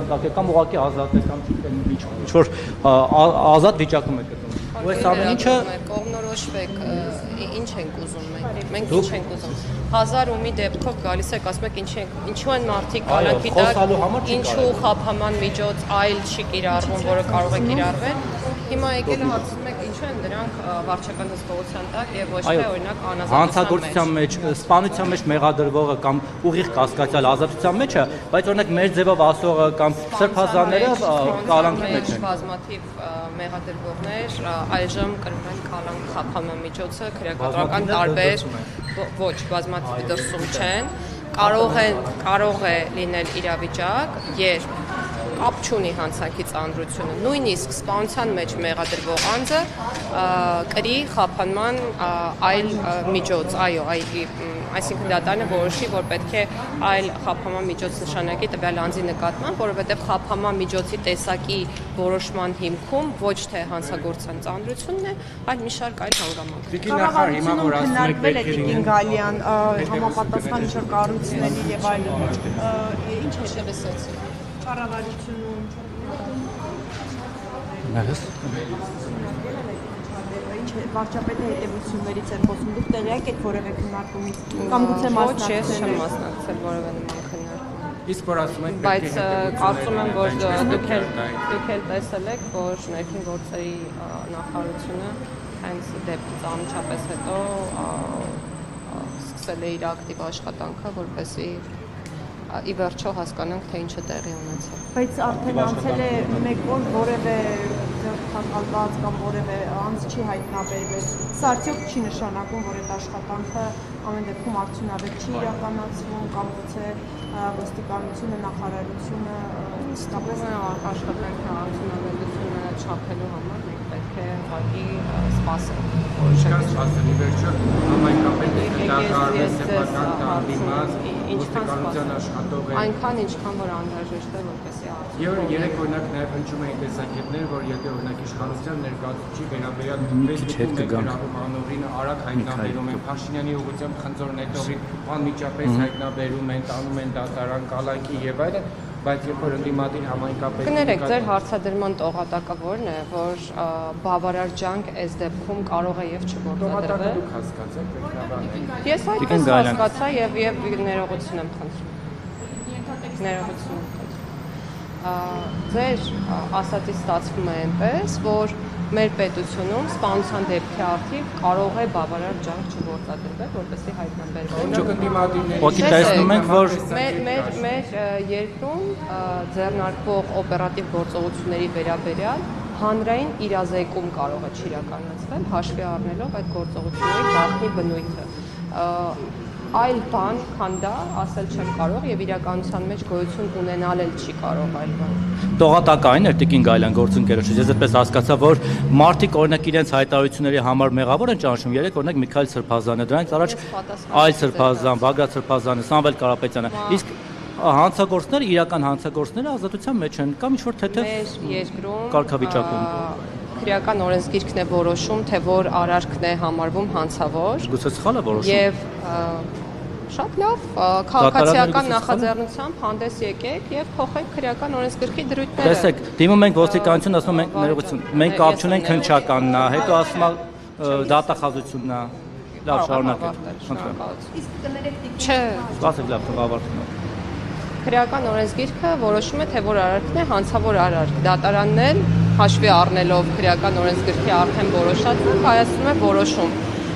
կասկածության տակ է կամ ուղղակի ազատ է կամ չգիտեմ ինչ-որ ազատ վիճակում է գտնվում։ Ու այս ամեն ինչը կողմնորոշվեք, ինչ ենք ուզում մենք ինչ ենք ուզում։ 1000 ու մի դեպքով գալիս եք, ասում եք ինչու են մարդիկ կալանքի տակ, ինչու խափաման միջոց այլ չի կիրառվում, որը կարող է կիրառվել։ Հիմա եկել է հարցնում եք ինչու են դրանք վարչական հսկողության տակ եւ ոչ թե օրինակ հանցագործության մեջ, սպանության մեջ մեղադրվողը կամ ուղիղ կասկածյալ ազատության մեջ է, բայց օրինակ մեր ձևով ասողը կամ սրբազանները կալանքի մեջ են։ Բազմաթիվ մեղադրվողներ այժմ կրում են կալանք խափաման միջոցը քրեակատարական տարբեր ոչ բազմաթիվ դրսում չեն, կարող է լինել իրավիճակ, երբ կապ չունի հանցանքի ծանրությունը, նույնիսկ սպանության մեջ մեղադրվող անձը կրի խափանման այլ միջոց, այսինքն դատարանը որոշի, որ պետք է այլ խափանման միջոց նշանակի տվյալ անձի նկատմամբ, որովհետև խափանման միջոցի տեսակի որոշման հիմքում ոչ թե հանցագործության ծանրությունն է, այլ մի շարք այլ հանգամանքներ։ Կառավարությունում քննարկվել է Տիկին Գալյան համապատասխան ինչ-որ կառույցների եւ այլն։ Ինչ հետևեցի։ Կառավարությունում վարչապետը հետևություններից է խոսում, դուք տեղյակ եք որևէ քննարկումից կամ գուցե մասնակցել եք։ Ոչ, ես չեմ մասնակցել որևէ նման քննարկումին։ Իսկ որ ասում եք բայց կարծում եմ, որ դուք էլ տեսել եք, որ ներքին գործերի նախարարությունը հենց դեպքից անմիջապես հետո սկսել է իր ակտիվ աշխատանքը, որպեսզի ի վերջո հասկանանք, թե ինչ է տեղի ունեցել։ Բայց արդեն անցել է 1 օր, որևէ ձեռքբերված կամ որևէ անձ չի հայտնաբերվել։ Սա արդյոք չի նշանակում, որ այդ աշխատանքը ամեն դեպքում արդյունավետ չի իրականացվում կամ գուցե ոստիկանությունը, նախարարությունը ստապում է աշխատանքի արդյունավետությունը չափելու համար մենք պետք է ուղղակի սպասել։ Ինչքան սպասել, ի վերջո համայնքապետը դատարանը սեփական դիմաց ոստիկանության աշխատող է։ Այնքան ինչքան որ անհրաժեշտ է, որպեսզի Եվ երեք օրինակ նաև հնչում էին տեսակետներ, որ եթե օրինակ իշխանության ներկայացուցիչի վերաբերյալ վեստիկում անօրինը արագ հայտնաբերում են, Փաշինյանի ուղղությամբ խնձոր նետողին անմիջապես հայտնաբերում են, տանում են դատարան, կալանքի եւ այլն, բայց երբ որ ընդդիմադիր համայնքապետը Կներեք, ձեր հարցադրման տողատակը որն է, որ բավարար ջանք այս դեպքում կարող է եւ չգործադրվել։ դուք հասկացեք, պետք է Ես այդպես հասկացա եւ ներողություն եմ խնդրում։ Ներողություն եմ խնդրում։ Ձեր ասածից ստացվում է այնպես, որ մեր պետությունում սպանության դեպքի արդիվ կարող է բավարար ջանք չգործադրվել, որպեսզի հայտնաբերվի։ Ոտի տեսնում ենք, որ մեր երկրում ձեռնարկվող օպերատիվ գործողությունների վերաբերյալ հանրային իրազեկում կարող է չիրականացվել, հաշվի առնելով այդ գործողությունների գաղտնի բնույթը։ Այլ բան, քան դա, ասել չեմ կարող եւ իրականության մեջ գոյություն ունենալ էլ չի կարող այլ բան։ տողատակային էր Տիկին Գալյան գործընկերոջը։ Ես այդպես հասկացա, որ մարդիկ օրինակ իրենց հայտարարությունների համար մեղավոր են ճանաչում։ Երեք օրինակ Միքայել Սրբազանը, դրանից առաջ Այլ Սրբազան, Բագրատ Սրբազանը, Սամվել Կարապետյանը։ Իսկ հանցագործները, իրական հանցագործները ազատության մեջ են կամ ինչ-որ թեթև կարգավիճակում։ Քրեական օրենսգիրքն է որոշում, թե որ արարքն է համարվում հանցավոր։ Գուցե սխալ է որոշում։ Եվ շատ լավ, քաղաքացիական նախաձեռնությամբ հանդես եկեք եւ փոխեք քրեական օրենսգրքի դրույթները։ Տեսեք, դիմում ենք ոստիկանություն, ասում ենք ներողություն, մենք կապ չունենք հնչականն է, հետո ասում է դատախազությունն է։ Լավ, շարունակեք։ Իսկ կներեք Տիկին Չէ, Սպասեք, լավ, թող ավարտենք։ քրեական օրենսգիրքը որոշում է, թե որ արարքն է հանցավոր արարք։ Դատարանն էլ հաշվի առնելով քրեական օրենսգրքի արդեն որոշածը կայացնում է որոշում։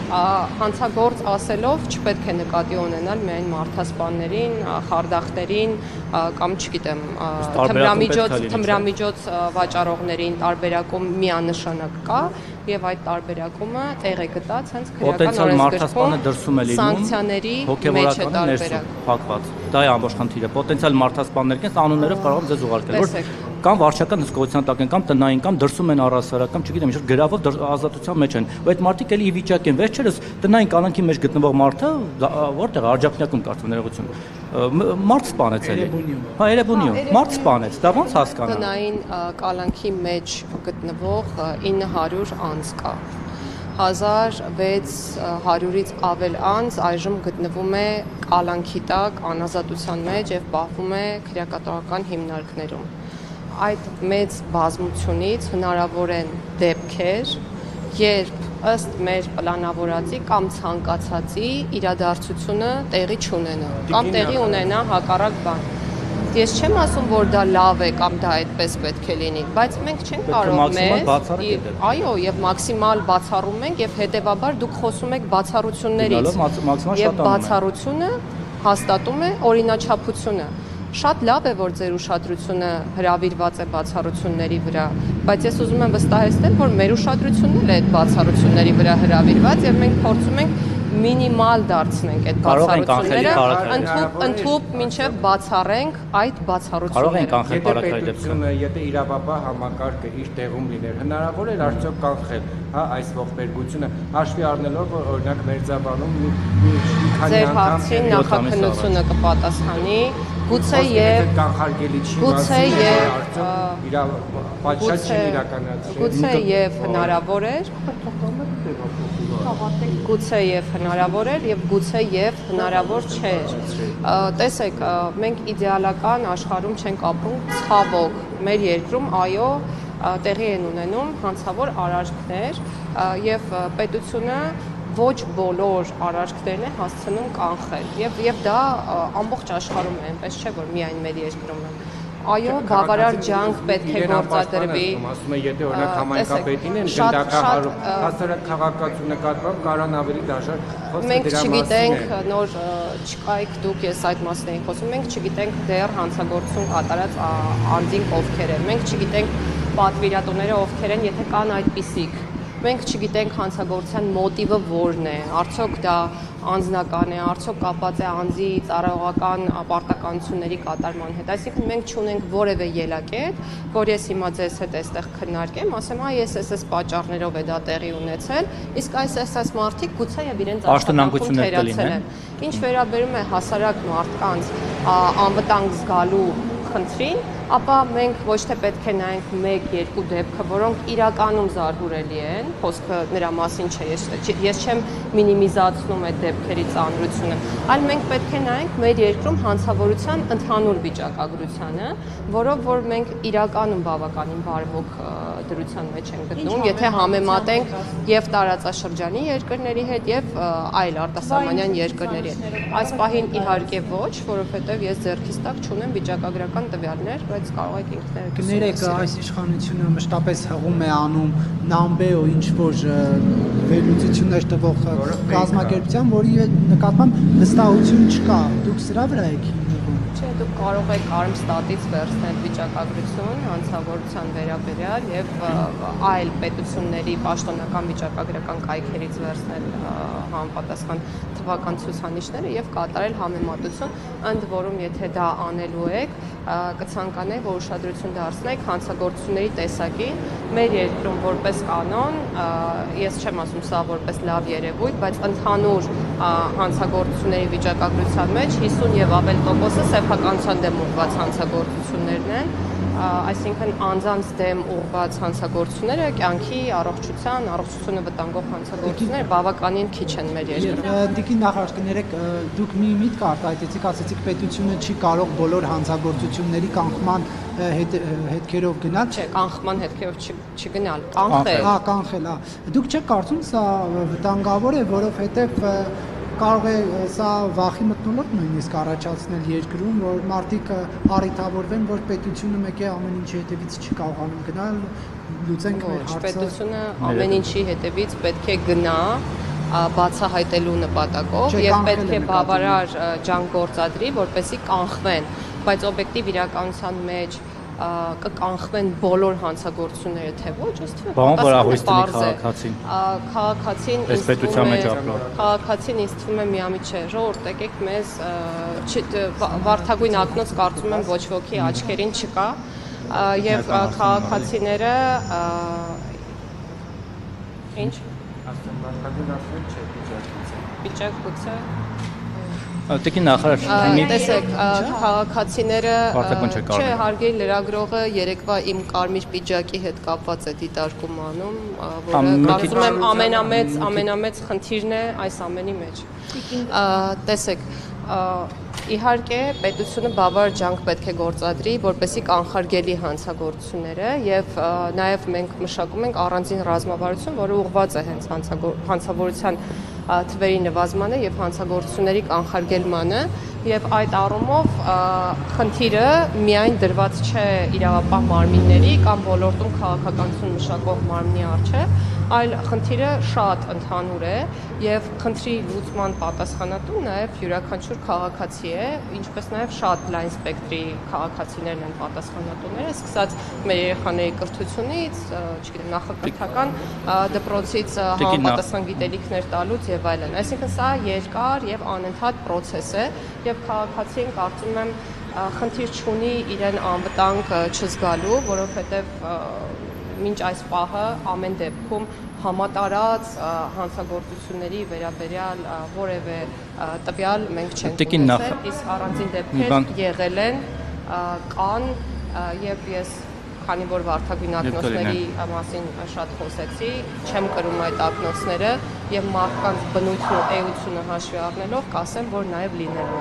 Հանցագործ ասելով չպետք է նկատի ունենալ միայն մարդասպաններին, խարդախներին կամ չգիտեմ, թմրամիջոց վաճառողներին տարբերակում միանշանակ կա եւ այդ տարբերակումը տեղ է գտած հենց քրեական օրենսգրքում սանկցիաների մեջ է տարբերակ փակված։ Դա է ամբողջ խնդիրը։ Պոտենցիալ մարդասպաններ կեն անուններով կարող եմ ձեզ ուղարկել, որ կամ վարչական հսկողության տակ են, կամ տնային, կամ դրսում են առասարակ, կամ չգիտեմ, ինչ-որ գրավով ազատության մեջ են։ Ու այդ մարդիկ էլի ի վիճակ են վերջերս տնային կալանքի մեջ գտնվող մարդը որտեղ Աջափնյակում կարծում ներողություն մարդ սպանեց էլի։ Հա, Երևանիում մարդ սպանեց։ Դա ո՞նց հասկանալ։ Տնային կալանքի մեջ գտնվող 900 անձ կա։ 1600-ից ավել անձ այժմ գտնվում է կալանքի տակ անազատության մեջ եւ պահվում է քրեակատարական հիմնարկներում։ այդ մեծ բազմությունից հնարավոր են դեպքեր, երբ ըստ մեր պլանավորածի կամ ցանկացածի իրադարձությունը տեղի չունենա կամ տեղի ունենա հակառակ բան։ Ես չեմ ասում, որ դա լավ է կամ դա այդպես պետք է լինի, բայց մենք չենք կարող մեզ, այո, եւ մաքսիմալ բացառում ենք եւ հետեւաբար դուք խոսում եք բացառություններից։ Եվ բացառությունը հաստատում է օրինաչափությունը։ Շատ լավ է, որ ձեր ուշադրությունը հրավիրված է բացառությունների վրա, բայց ես ուզում եմ վստահեցնել, որ մեր ուշադրությունն էլ է այդ բացառությունների վրա հրավիրված եւ մենք փորձում ենք մինիմալ դարձնենք այդ բացառությունները, ընդհուպ մինչև բացառենք այդ բացառությունները։ Եթե իրավապահ համակարգը իր տեղում լիներ, հնարավոր էր արդյոք կանխել, հա, այս ողբերգությունը, հաշվի առնելով, որ օրինակ մերձաբանում մի քանի անգամ ձեր հարցին նախաքննությունը կպատասխանի, գուցե եւ կանխարգելի չի, գուցե եւ հնարավոր էր, գուցե եւ հնարավոր էր եւ գուցե եւ հնարավոր չէր։ Տեսեք, մենք իդեալական աշխարհում չենք ապրում, ցավոք, մեր երկրում այո տեղի են ունենում հանցավոր արարքներ եւ պետությունը ոչ բոլոր արարքներն է հասցնում կանխել եւ դա ամբողջ աշխարհում է, այնպես չէ որ միայն մեր երկրում է։ Այո, բավարար ջանք պետք է գործադրվի։ Ասում եմ, եթե օրինակ համայնքապետին են գնդակահարում, հասարակ քաղաքացու նկատմամբ կարան ավելի դաշար խոսել դրա մասին։ Մենք չգիտենք, նոր չկայք դուք, ես այդ մասն էի խոսում, մենք չգիտենք դեռ հանցագործություն կատարած անձինք ովքեր են։ Մենք չգիտենք պատվիրատուները ովքեր են, եթե կան այդպիսիք։ Մենք չգիտենք հանցագործության մոտիվը որն է, արդյոք դա անձնական է, արդյոք կապված է անձի ծառայողական պարտականությունների կատարման հետ։ Այսինքն մենք չունենք որևէ ելակետ, որ ես հիմա ձեզ հետ այստեղ քննարկեմ, ասեմ, այս պատճառներով է դա տեղի ունեցել, իսկ այս մարդիկ գուցե եւ իրենց աշխատանքում թերացել են։ Ինչ վերաբերում է հասարակ մարդկանց անվտանգ զգալու խնդրին, ապա մենք ոչ թե պետք է նայենք 1-2 դեպքը, որոնք իրականում զարհուրելի են, խոսքը նրա մասին չէ, ես չեմ մինիմիզացնում այդ դեպքերի ծանրությունը, այլ մենք պետք է նայենք մեր երկրում հանցավորության ընդհանուր վիճակագրությանը, որով որ մենք իրականում բավականին բարվոք դրության մեջ ենք գտնվում, եթե համեմատենք եւ տարածաշրջանի երկրների հետ եւ այլ արտասահմանյան երկրների հետ։ Այս պահին իհարկե ոչ, որովհետեւ ես ձեռքից տակ չունեմ վիճակագրական տվյալներ, բայց կարող եք ինքներդ կներեք այս իշխանությունը մշտապես հղում է անում նամբե ու ինչ որ վերլուծություններ տվող կազմակերպության, որի նկատմամբ վստահություն չկա։ Դուք սրա վրա եք հիմնվում։ Չէ, դուք կարող եք Արմստատից վերցնել վիճակագրություն հանցավորության վերաբերյալ եւ այլ պետությունների պաշտոնական վիճակագրական կայքերից վերցնել համապատասխան թվական ցուցանիշները եւ կատարել համեմատություն, ընդ որում եթե դա անելու եք, կցանկանայի, որ ուշադրություն դարձնեք հանցագործությունների տեսակին մեր երկրում որպես կանոն, ես չեմ ասում սա որպես լավ երևույթ, բայց ընդհանուր հանցագործությունների վիճակագրության մեջ 50 եւ ավել տոկոսը սեփականության դեմ ուղղված հանցագործություններն են, այսինքն անձանց դեմ ուղղված հանցագործությունները կյանքի առողջությունը վտանգող հանցագործությունները բավականին քիչ են մեր երկրում։ Տիկին նախարար, կներեք, դուք մի միտք արտահայտեցիք, ասեցիք պետությունը չի կարող բոլոր հանցագործությունների կանխման հետքերով գնալ։ Չէ, կանխման հետքերով չգնալ, կանխել։ Կանխել, դուք չեք կարծում սա վտանգավոր է, որովհետև կարող է սա վախի մթնոլորտ նույնիսկ առաջացնել երկրում, որ մարդիկ առիթավորվեն, որ պետությունը մեկ է ամեն ինչի հետևից չի կարողանում գնալ, լուծենք մեր հարցը։ Պետությունը ամեն ինչի հետևից պետք է գնա բացահայտելու նպատակով եւ պետք է բավարար ջանք գործադրի, որպեսզի կանխվեն, բայց օբյեկտիվ իրականության մեջ կկանխվեն բոլոր հանցագործությունները, թե ոչ, ըստ քաղաքացին ինձ թվում է միամիտ չէ, ժողովուրդ եկեք մեզ վարդագույն ակնոց կարծում եմ ոչ ոքի աչքերին չկա եւ քաղաքացիները ինչ վիճակ գուցե Տիկին նախարար, տեսեք, քաղաքացիները, չէ, հարգելի լրագրողը երեկվա իմ կարմիր պիջակի հետ կապված է դիտարկում անում, որը կարծում եմ ամենամեծ խնդիրն է այս ամենի մեջ։ Տեսեք, Իհարկե, պետությունը բավարար ջանք պետք է գործադրի, որպեսզի կանխարգելի հանցագործությունները եւ նաեւ մենք մշակում ենք առանձին ռազմավարություն, որը ուղղված է հենց հանցավորության թվերի նվազմանը եւ հանցագործությունների կանխարգելմանը եւ այդ առումով խնդիրը միայն դրված չէ իրավապահ մարմինների կամ ոլորտում քաղաքականություն մշակող մարմնի առջեւ, այլ խնդիրը շատ ընդհանուր է եւ խնդրի լուծման պատասխանատու նաեւ յուրաքանչյուր քաղաքացի է, ինչպես նաեւ շատ լայն սպեկտրի քաղաքացիներն են պատասխանատուները, սկսած մեր երեխաների կրթությունից, չգիտեմ, նախակրթական դպրոցից համապատասխան գիտելիքներ տալուց եւ այլն։ Այսինքն սա երկար եւ անընդհատ process է եւ քաղաքացին կարծում եմ խնդիր չունի իրեն անվտանգ չզգալու, որովհետեւ մինչ այս պահը ամեն դեպքում համատարած հանցագործությունների վերաբերյալ որևէ տվյալ մենք չենք ունեցել, իսկ առանձին դեպքեր եղել են, կան եւ ես քանի որ վարդագույն ակնոցների մասին շատ խոսեցի, չեմ կրում այդ ակնոցները եւ մարդկանց բնույթն ու էությունը հաշվի առնելով կասեմ, որ նաեւ լինելու